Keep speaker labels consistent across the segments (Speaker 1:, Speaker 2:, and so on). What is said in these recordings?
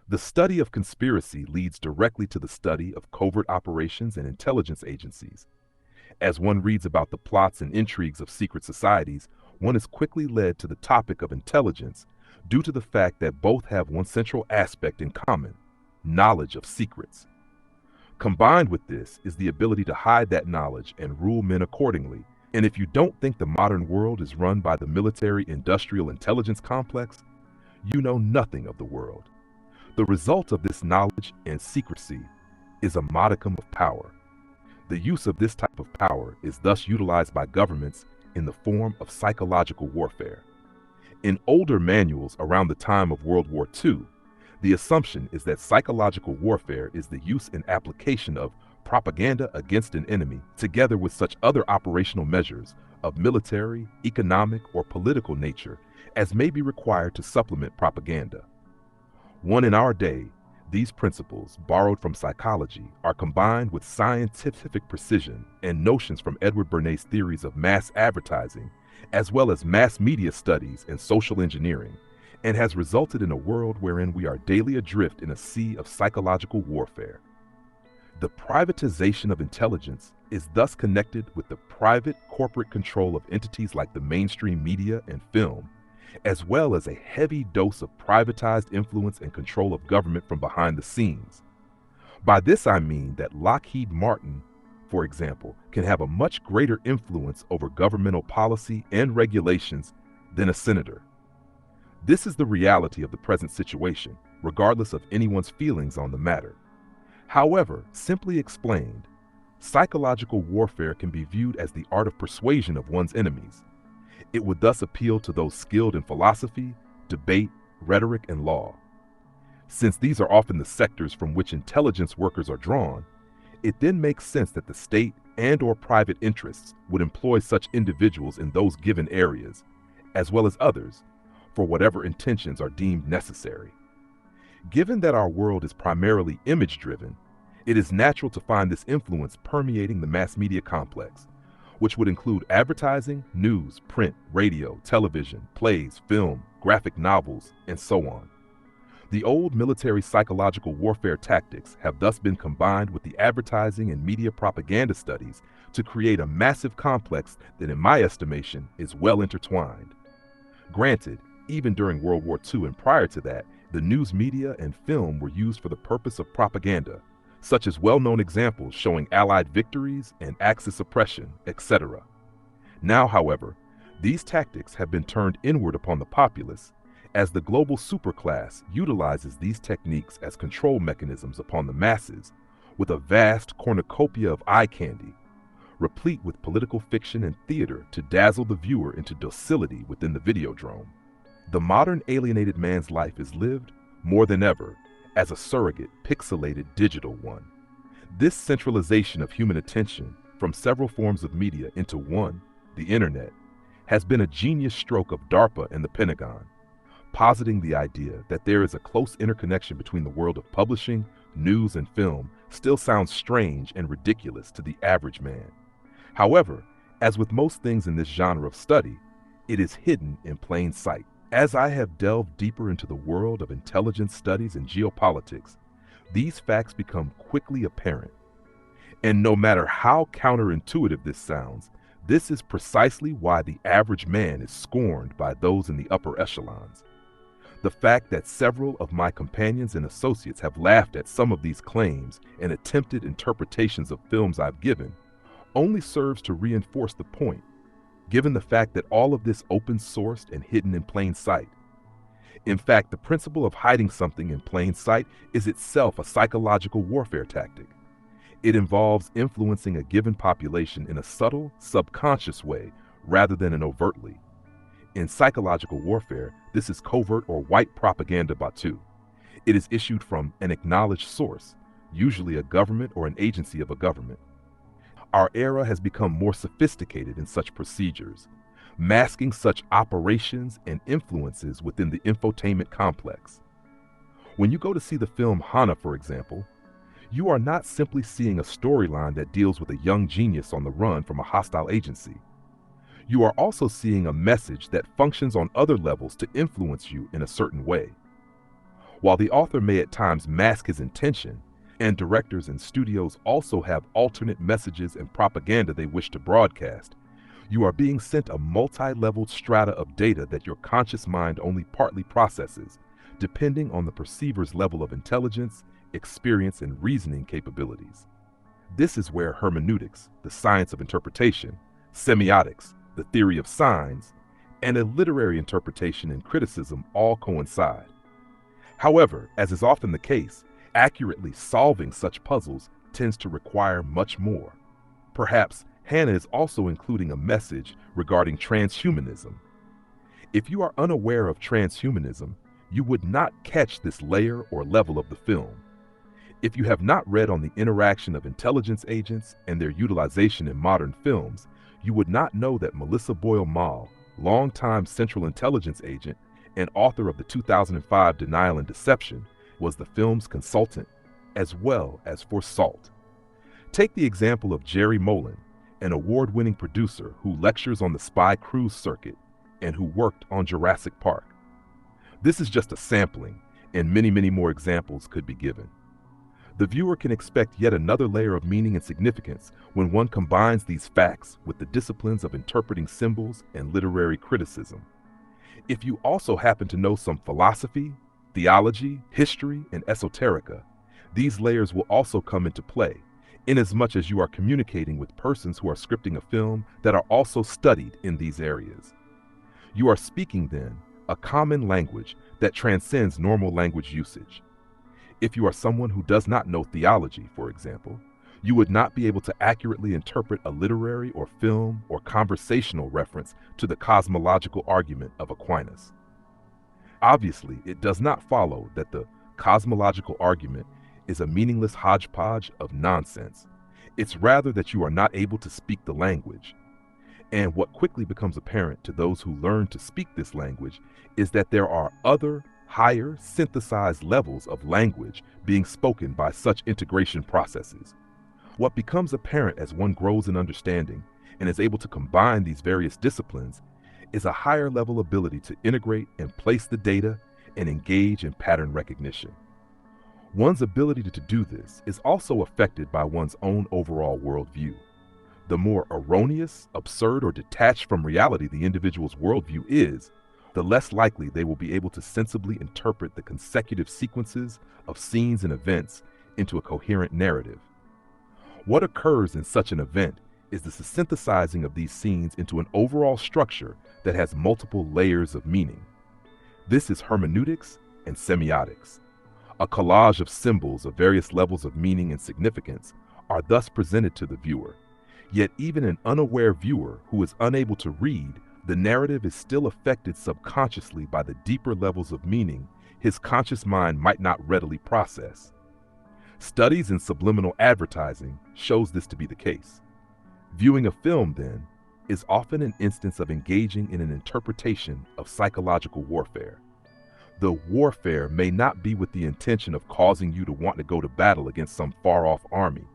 Speaker 1: The study of conspiracy leads directly to the study of covert operations and intelligence agencies. As one reads about the plots and intrigues of secret societies, one is quickly led to the topic of intelligence due to the fact that both have one central aspect in common: knowledge of secrets. Combined with this is the ability to hide that knowledge and rule men accordingly. And if you don't think the modern world is run by the military-industrial intelligence complex, you know nothing of the world. The result of this knowledge and secrecy is a modicum of power. The use of this type of power is thus utilized by governments in the form of psychological warfare. In older manuals around the time of World War II, the assumption is that psychological warfare is the use and application of propaganda against an enemy, together with such other operational measures of military, economic, or political nature as may be required to supplement propaganda. One in our day, these principles, borrowed from psychology, are combined with scientific precision and notions from Edward Bernays' theories of mass advertising, as well as mass media studies and social engineering, and has resulted in a world wherein we are daily adrift in a sea of psychological warfare. The privatization of intelligence is thus connected with the private corporate control of entities like the mainstream media and film, as well as a heavy dose of privatized influence and control of government from behind the scenes. By this I mean that Lockheed Martin, for example, can have a much greater influence over governmental policy and regulations than a senator. This is the reality of the present situation, regardless of anyone's feelings on the matter. However, simply explained, psychological warfare can be viewed as the art of persuasion of one's enemies. It would thus appeal to those skilled in philosophy, debate, rhetoric, and law. Since these are often the sectors from which intelligence workers are drawn, it then makes sense that the state and/or private interests would employ such individuals in those given areas, as well as others, for whatever intentions are deemed necessary. Given that our world is primarily image-driven, it is natural to find this influence permeating the mass media complex, which would include advertising, news, print, radio, television, plays, film, graphic novels, and so on. The old military psychological warfare tactics have thus been combined with the advertising and media propaganda studies to create a massive complex that, in my estimation, is well intertwined. Granted, even during World War II and prior to that, the news media and film were used for the purpose of propaganda, such as well-known examples showing Allied victories and Axis oppression, etc. Now, however, these tactics have been turned inward upon the populace, as the global superclass utilizes these techniques as control mechanisms upon the masses, with a vast cornucopia of eye candy, replete with political fiction and theater to dazzle the viewer into docility within the videodrome. The modern alienated man's life is lived, more than ever, as a surrogate, pixelated digital one. This centralization of human attention from several forms of media into one, the internet, has been a genius stroke of DARPA and the Pentagon, positing the idea that there is a close interconnection between the world of publishing, news, and film still sounds strange and ridiculous to the average man. However, as with most things in this genre of study, it is hidden in plain sight. As I have delved deeper into the world of intelligence studies and geopolitics, these facts become quickly apparent. And no matter how counterintuitive this sounds, this is precisely why the average man is scorned by those in the upper echelons. The fact that several of my companions and associates have laughed at some of these claims and attempted interpretations of films I've given only serves to reinforce the point, given the fact that all of this open-sourced and hidden in plain sight. In fact, the principle of hiding something in plain sight is itself a psychological warfare tactic. It involves influencing a given population in a subtle, subconscious way rather than an overtly. In psychological warfare, this is covert or white propaganda batu. It is issued from an acknowledged source, usually a government or an agency of a government. Our era has become more sophisticated in such procedures, masking such operations and influences within the infotainment complex. When you go to see the film Hana, for example, you are not simply seeing a storyline that deals with a young genius on the run from a hostile agency. You are also seeing a message that functions on other levels to influence you in a certain way. While the author may at times mask his intention, and directors and studios also have alternate messages and propaganda they wish to broadcast, you are being sent a multi-leveled strata of data that your conscious mind only partly processes, depending on the perceiver's level of intelligence, experience, and reasoning capabilities. This is where hermeneutics, the science of interpretation, semiotics, the theory of signs, and a literary interpretation and criticism all coincide. However, as is often the case, accurately solving such puzzles tends to require much more. Perhaps Hannah is also including a message regarding transhumanism. If you are unaware of transhumanism, you would not catch this layer or level of the film. If you have not read on the interaction of intelligence agents and their utilization in modern films, you would not know that Melissa Boyle-Mall, longtime Central Intelligence agent and author of the 2005 Denial and Deception, was the film's consultant, as well as for SALT. Take the example of Jerry Molen, an award-winning producer who lectures on the spy cruise circuit and who worked on Jurassic Park. This is just a sampling, and many, many more examples could be given. The viewer can expect yet another layer of meaning and significance when one combines these facts with the disciplines of interpreting symbols and literary criticism. If you also happen to know some philosophy, theology, history, and esoterica, these layers will also come into play, inasmuch as you are communicating with persons who are scripting a film that are also studied in these areas. You are speaking, then, a common language that transcends normal language usage. If you are someone who does not know theology, for example, you would not be able to accurately interpret a literary or film or conversational reference to the cosmological argument of Aquinas. Obviously, it does not follow that the cosmological argument is a meaningless hodgepodge of nonsense. It's rather that you are not able to speak the language. And what quickly becomes apparent to those who learn to speak this language is that there are other, higher, synthesized levels of language being spoken by such integration processes. What becomes apparent as one grows in understanding and is able to combine these various disciplines is a higher level ability to integrate and place the data and engage in pattern recognition. One's ability to do this is also affected by one's own overall worldview. The more erroneous, absurd, or detached from reality the individual's worldview is, the less likely they will be able to sensibly interpret the consecutive sequences of scenes and events into a coherent narrative. What occurs in such an event is the synthesizing of these scenes into an overall structure that has multiple layers of meaning. This is hermeneutics and semiotics. A collage of symbols of various levels of meaning and significance are thus presented to the viewer. Yet even an unaware viewer who is unable to read, the narrative is still affected subconsciously by the deeper levels of meaning his conscious mind might not readily process. Studies in subliminal advertising shows this to be the case. Viewing a film, then, is often an instance of engaging in an interpretation of psychological warfare. The warfare may not be with the intention of causing you to want to go to battle against some far-off army,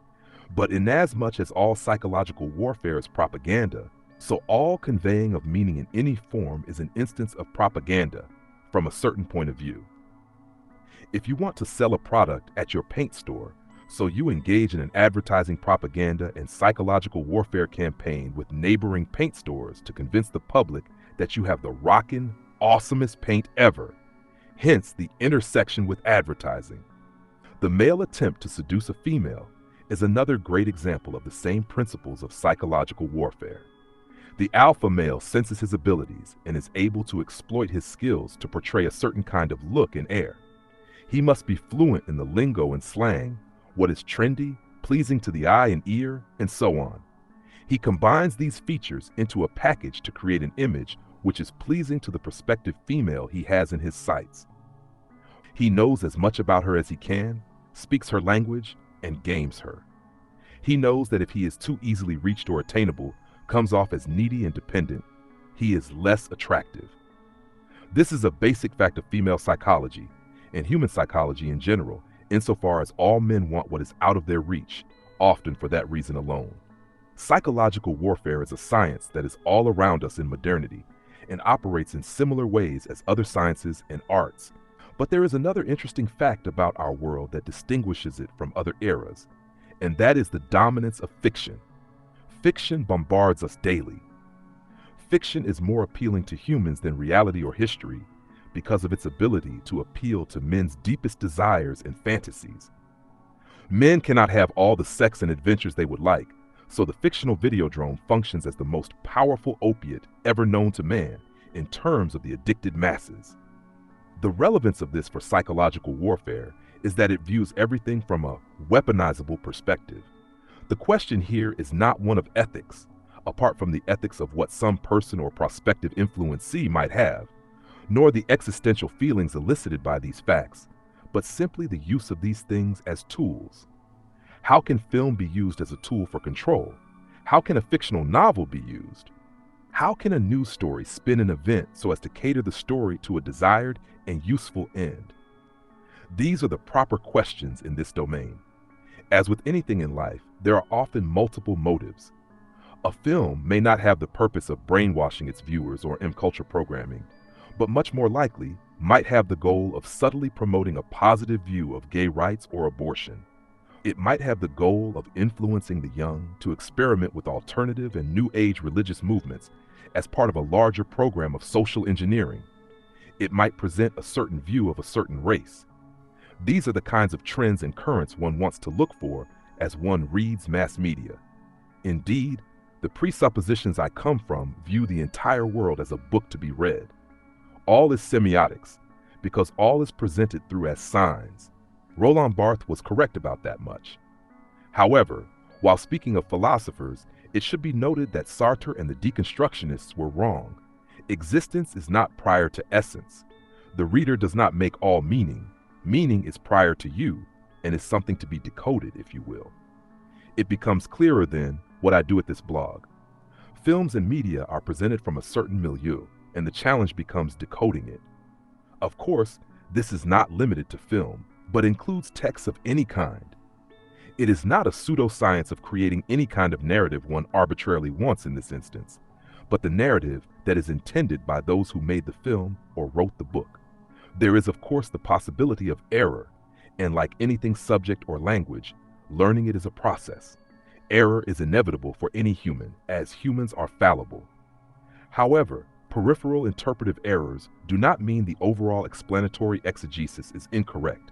Speaker 1: but inasmuch as all psychological warfare is propaganda, so all conveying of meaning in any form is an instance of propaganda from a certain point of view. If you want to sell a product at your paint store, so you engage in an advertising propaganda and psychological warfare campaign with neighboring paint stores to convince the public that you have the rockin', awesomest paint ever. Hence the intersection with advertising. The male attempt to seduce a female is another great example of the same principles of psychological warfare. The alpha male senses his abilities and is able to exploit his skills to portray a certain kind of look and air. He must be fluent in the lingo and slang, what is trendy, pleasing to the eye and ear, and so on. He combines these features into a package to create an image which is pleasing to the prospective female he has in his sights. He knows as much about her as he can, speaks her language, and games her. He knows that if he is too easily reached or attainable, comes off as needy and dependent, he is less attractive. This is a basic fact of female psychology, and human psychology in general, insofar as all men want what is out of their reach, often for that reason alone. Psychological warfare is a science that is all around us in modernity and operates in similar ways as other sciences and arts, But there is another interesting fact about our world that distinguishes it from other eras, and that is the dominance of fiction. Fiction bombards us daily. Fiction is more appealing to humans than reality or history because of its ability to appeal to men's deepest desires and fantasies. Men cannot have all the sex and adventures they would like, so the fictional Videodrome functions as the most powerful opiate ever known to man in terms of the addicted masses. The relevance of this for psychological warfare is that it views everything from a weaponizable perspective. The question here is not one of ethics, apart from the ethics of what some person or prospective influencee might have, nor the existential feelings elicited by these facts, but simply the use of these things as tools. How can film be used as a tool for control? How can a fictional novel be used? How can a news story spin an event so as to cater the story to a desired and useful end? These are the proper questions in this domain. As with anything in life, there are often multiple motives. A film may not have the purpose of brainwashing its viewers or M-culture programming, but much more likely might have the goal of subtly promoting a positive view of gay rights or abortion. It might have the goal of influencing the young to experiment with alternative and new age religious movements as part of a larger program of social engineering. It might present a certain view of a certain race. These are the kinds of trends and currents one wants to look for as one reads mass media. Indeed, the presuppositions I come from view the entire world as a book to be read. All is semiotics, because all is presented through as signs. Roland Barthes was correct about that much. However, while speaking of philosophers, it should be noted that Sartre and the deconstructionists were wrong. Existence is not prior to essence. The reader does not make all meaning. Meaning is prior to you, and is something to be decoded, if you will. It becomes clearer then what I do at this blog. Films and media are presented from a certain milieu, and the challenge becomes decoding it. Of course, this is not limited to film, but includes texts of any kind. It is not a pseudoscience of creating any kind of narrative one arbitrarily wants in this instance, but the narrative that is intended by those who made the film or wrote the book. There is, of course, the possibility of error, and like anything subject or language, learning it is a process. Error is inevitable for any human, as humans are fallible. However, peripheral interpretive errors do not mean the overall explanatory exegesis is incorrect.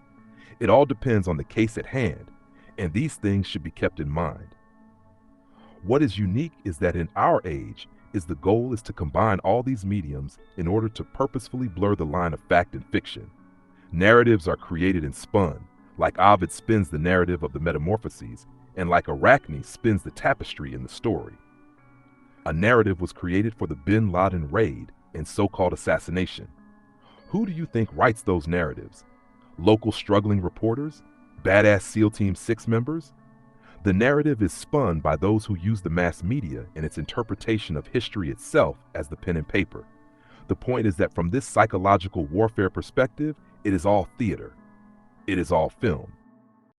Speaker 1: It all depends on the case at hand, and these things should be kept in mind. What is unique is that in our age, the goal is to combine all these mediums in order to purposefully blur the line of fact and fiction. Narratives are created and spun, like Ovid spins the narrative of the Metamorphoses, and like Arachne spins the tapestry in the story. A narrative was created for the Bin Laden raid and so-called assassination. Who do you think writes those narratives? Local struggling reporters? Badass SEAL Team 6 members? The narrative is spun by those who use the mass media in its interpretation of history itself as the pen and paper. The point is that from this psychological warfare perspective, it is all theater. It is all film.